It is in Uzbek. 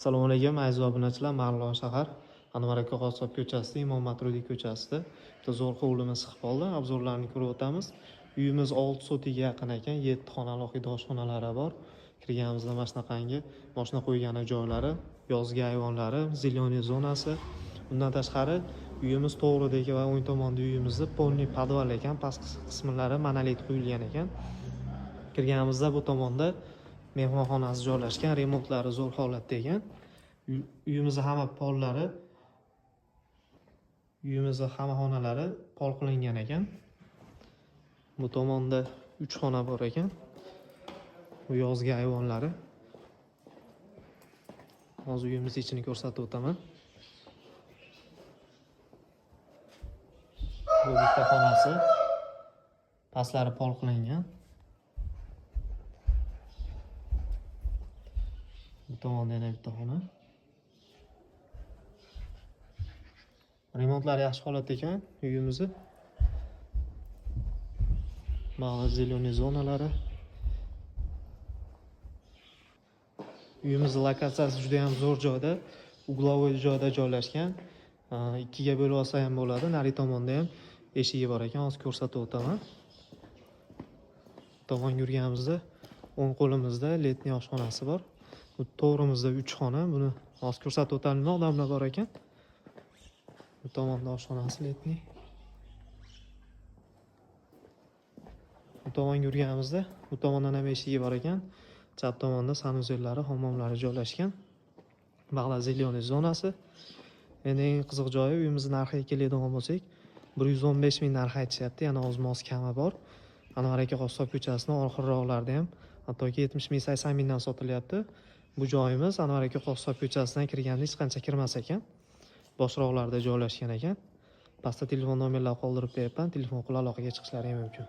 Assalomu alaykum aziz obunachilar. Marg'ilon shahar Anvar aka Qossob ko'chasida, Imom Matrudiy ko'chasida bitta zo'r hovlimiz chiqib qoldi. Obzorlarni ko'rib o'tamiz. Uyimiz 6 sotiga yaqin ekan, 7 xona alohida oshxonalari bor. Kirganimizda mana shunaqangi mashina qo'ygani joylari, yozgi ayvonlari, ziloniy zonasi. Bundan tashqari uyimiz to'g'ridagi va o'ng tomonda uyimizni polniy podval ekan, pastki qismlari monolit quyilgan ekan. Kirganimizda bu tomonda mehmonxonasi joylashgan, remontlari zo'r holatda ekan. Uyimizning hamma xonalari pol qilingan ekan. Bu tomonda 3 xona bor ekan. Bu yozgi ayvonlari. Hozir uyimiz ichini ko'rsatib o'taman. Bu bitta xonasi. Pastlari pol qilingan. Bu tomonda yana bitta xona. Remontlar yaxshi holatda ekan uyimizni. Mana ziloniy zonalari. Uyimizning lokatsiyasi juda ham zo'r joyda, uglovoy joyda joylashgan. Ikkiga bo'lib olsa ham bo'ladi. Nari tomonda ham eshigi bor ekan, hozir ko'rsatib o'taman. Tomon yurganimizda o'ng qo'limizda letniy oshxonasi bor. Bu to'g'rimizda 3 xona. Buni hozir ko'rsatib o'taman, odamlar bor ekan. Bu tomonda oshxonasi letniy. Bu tomon yurganimizda bu tomondan ham eshigi bor ekan. Chap tomonda sanuzellari, hammomlari joylashgan. Bag'la ziloniy zonasi. Endi eng qiziq joyi uyimizning narxiga keladigan bo'lsak, 115 ming narx aytishyapti, yana oz-moz kami bor. Anvar aka Qossob ko'chasining oxirroqlarida ham hattoki 70 ming, 80 mingdan sotilyapti. Bu joyimiz Anvar aka Qossob ko'chasidan kirganda hech qancha kirmas ekan. Boshroqlarda joylashgan ekan. Pastda telefon nomerlarini qoldirib beribman. Telefon qilib aloqaga chiqishlari mumkin.